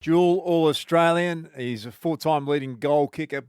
Dual All-Australian. He's a four-time leading goal kicker.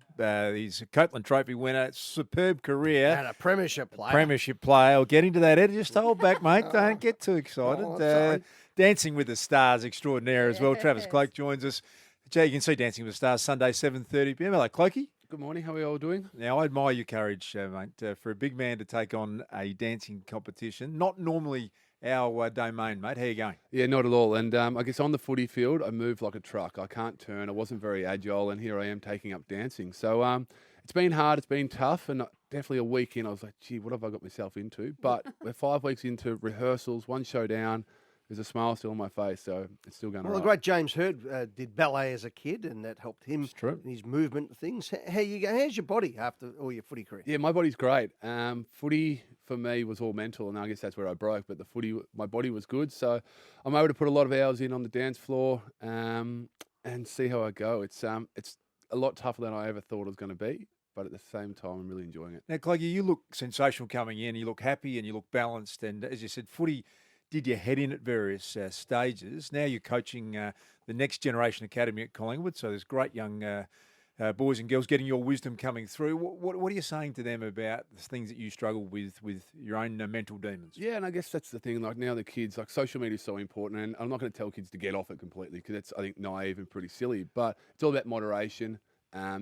He's a Copeland Trophy winner. Superb career. And a premiership player. Premiership player. We'll get into that, Ed. Just hold back, mate. Don't get too excited. Oh, sorry. Dancing with the Stars extraordinaire as well. Travis Cloke joins us. Jay, you can see Dancing with the Stars Sunday, 7:30 p.m. Hello, Clokey. Good morning. How are you all doing? Now, I admire your courage, mate, for a big man to take on a dancing competition. Not normally our domain, mate. How you going? Yeah, not at all. And I guess on the footy field, I move like a truck. I can't turn. I wasn't very agile, and here I am taking up dancing. So it's been hard. It's been tough, and definitely a week in, I was like, gee, what have I got myself into? But we're 5 weeks into rehearsals, one show down. There's a smile still on my face, so it's still going Well, all the right. great James Hird did ballet as a kid, and that helped him in his movement things. How's your body after all your footy career? Yeah, my body's great. Footy for me was all mental, and I guess that's where I broke. But the footy, my body was good, so I'm able to put a lot of hours in on the dance floor and see how I go. It's a lot tougher than I ever thought it was going to be, but at the same time, I'm really enjoying it. Now, Cloggy, you look sensational coming in. You look happy and you look balanced. And as you said, footy did your head in at various stages. Now you're coaching the next generation academy at Collingwood, so there's great young boys and girls getting your wisdom coming through. What are you saying to them about the things that you struggle with your own mental demons? Yeah, and I guess that's the thing. Like now the kids, like social media is so important, and I'm not going to tell kids to get off it completely because that's, I think, naive and pretty silly. But it's all about moderation.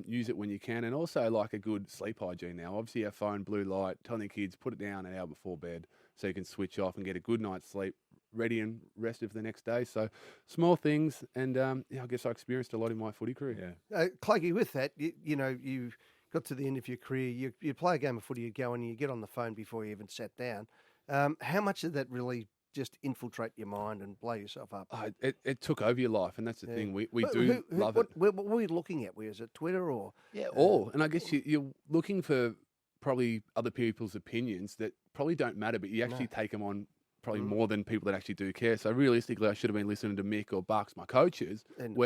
Use it when you can, and also like a good sleep hygiene now. Obviously, our phone, blue light, telling the kids put it down an hour before bed so you can switch off and get a good night's sleep, ready and rested for the next day. So small things, and I guess I experienced a lot in my footy career. Yeah, Clokey, with that, you got to the end of your career. You play a game of footy, you go and you get on the phone before you even sat down. How much did that really just infiltrate your mind and blow yourself up? It took over your life, and that's the thing. We do love it. What were you looking at? Was it Twitter or? Yeah, all. And I guess you're looking for probably other people's opinions that probably don't matter, but you actually take them on probably more than people that actually do care. So realistically, I should have been listening to Mick or Bucks, my coaches, and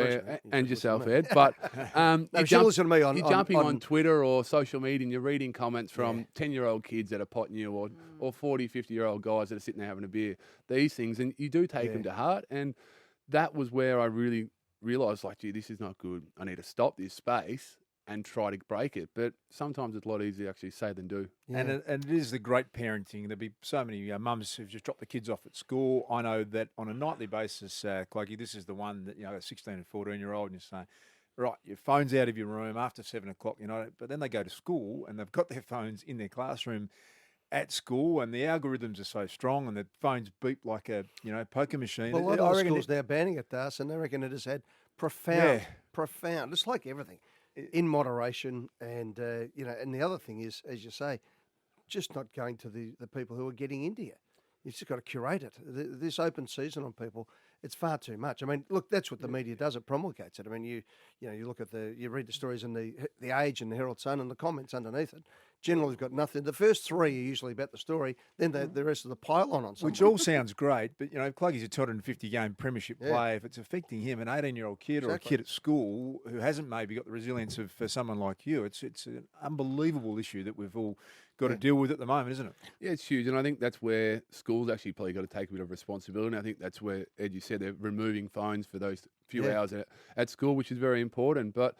yourself, Ed. But you're jumping on Twitter or social media and you're reading comments from 10-year-old kids that are potting you or 40, 50-year-old guys that are sitting there having a beer. These things, and you do take them to heart. And that was where I really realised, like, gee, this is not good. I need to stop this space and try to break it. But sometimes it's a lot easier to actually say than do. Yeah. And it is the great parenting. There'll be so many mums who've just dropped the kids off at school. I know that on a nightly basis, Clokey, this is the one that, a 16 and 14-year-old, and you're saying, right, your phone's out of your room after 7 o'clock, but then they go to school and they've got their phones in their classroom at school, and the algorithms are so strong, and the phones beep like a poker machine. Well, a lot of schools now banning it, Das, and I reckon it has had profound, just like everything, in moderation, and and the other thing is, as you say, just not going to the people who are getting into you. You've just got to curate it. This open season on people, it's far too much. I mean, look, that's what the media does. It promulgates it. I mean, you look at you read the stories in the Age and the Herald Sun, and the comments underneath it generally have got nothing. The first three are usually about the story, then the rest of the pile on something. Which all sounds great, but Cloggy's a 250-game premiership player. If it's affecting him, an 18-year-old kid or a kid at school who hasn't maybe got the resilience of someone like you, it's an unbelievable issue that we've all got to deal with at the moment, isn't it? Yeah, it's huge, and I think that's where schools actually probably got to take a bit of responsibility. And I think that's where, Ed, you said they're removing phones for those few hours at school, which is very important. But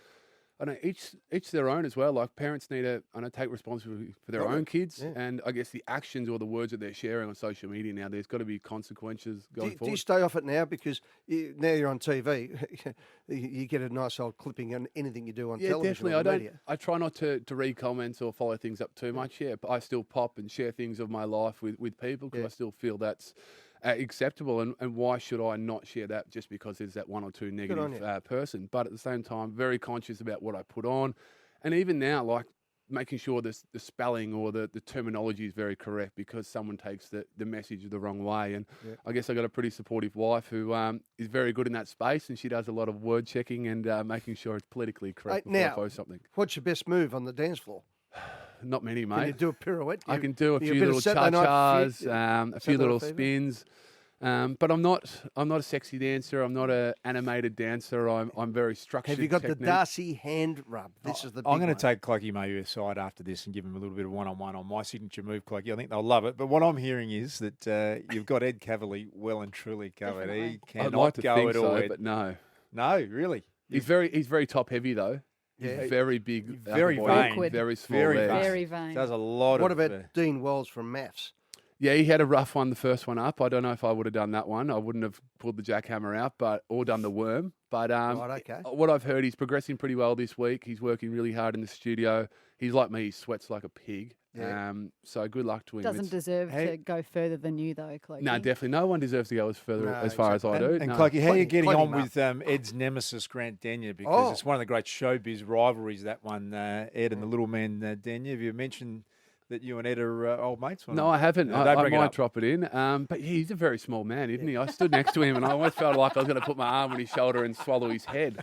I know each their own as well. Like parents need to take responsibility for their own kids, and I guess the actions or the words that they're sharing on social media now. There's got to be consequences going forward. Do you stay off it now because now you're on TV? you get a nice old clipping on anything you do on television. Yeah, definitely. I try not to read comments or follow things up too much. Yeah, but I still pop and share things of my life with people because I still feel that's acceptable, and why should I not share that just because there's that one or two negative person? But at the same time, very conscious about what I put on, and even now, like making sure the spelling or the terminology is very correct because someone takes the message the wrong way. And I guess I got a pretty supportive wife who is very good in that space, and she does a lot of word checking and making sure it's politically correct before I post something. What's your best move on the dance floor? Not many, mate. Can you do a pirouette? I can do a few little cha-chas, a few little spins. But I'm not a sexy dancer. I'm not an animated dancer. I'm very structured. Have you got technique. the Darcy hand rub? This is the big I'm going one. to take Clokey maybe aside after this and give him a little bit of one-on-one on my signature move, Clokey. I think they'll love it. But what I'm hearing is that you've got Ed Cavalier well and truly covered. He I'd cannot like to go think at all. so, Ed. but no. No, really. He's very top heavy though. Yeah. He's very big, Very upper body, vain. Awkward. very small Very legs. vain. Very vain. Does a lot What of. about Dean Wells from Maths? Yeah, he had a rough one, the first one up. I don't know if I would have done that one. I wouldn't have pulled the jackhammer out, or done the worm. But Right, okay. what I've heard, he's progressing pretty well this week. He's working really hard in the studio. He's like me; he sweats like a pig. Yeah. So good luck to him. Doesn't deserve Hey- to go further than you, though, Cloke. No, definitely. No one deserves to go as further No, as far as I do. And No. Clokey, how are you getting Plenty on mum. with Ed's nemesis, Grant Denyer? Because Oh. it's one of the great showbiz rivalries, that one, Ed and the little man, Denyer. Have you mentioned that you and Ed are old mates? No, I haven't. No, I don't bring it might up. drop it in. But he's a very small man, isn't he? I stood next to him and I almost felt like I was going to put my arm on his shoulder and swallow his head.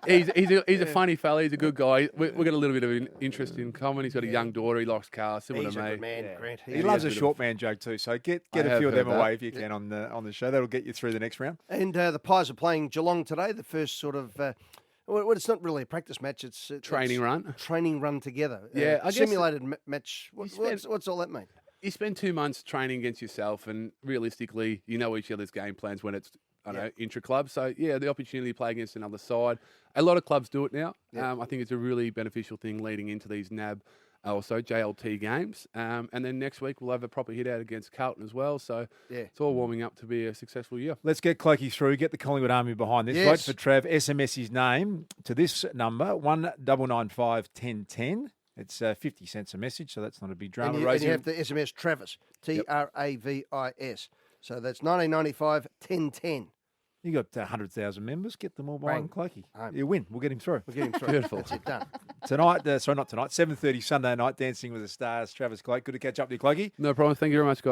He's a funny fella. He's a good guy. We've got a little bit of an interest in common. He's got a young daughter. He likes cars, similar He's to a me. good man, Grant. He is. loves a a bit short man joke too, so get I a have few of heard them that. away if you can on the show. That'll get you through the next round. And the Pies are playing Geelong today. The first sort of, well, it's not really a practice match. It's Training run. Training run together. Yeah, I guess- simulated match. spent- What's all that mean? You spend 2 months training against yourself, and realistically, you know each other's game plans when it's intra-club. So, yeah, the opportunity to play against another side. A lot of clubs do it now. Yeah. I think it's a really beneficial thing leading into these NAB, also JLT games. And then next week, we'll have a proper hit out against Carlton as well. So, Yeah. it's all warming up to be a successful year. Let's get Clokey through, get the Collingwood Army behind this. Yes. Vote for Trav, SMS his name to this number, 1995 1010. It's 50 cents a message, so that's not a big drama. And you Rosie, have to SMS Travis, Travis. So that's 1995 1010. you got 100,000 members. Get them all Bang. behind Clokey. Home. You win. We'll get him through. We'll get him through. Beautiful. That's it, done. Tonight, sorry, not tonight, 7:30 Sunday night, Dancing with the Stars. Travis Cloke, good to catch up with you, Clokey. No problem. Thank you very much, guys.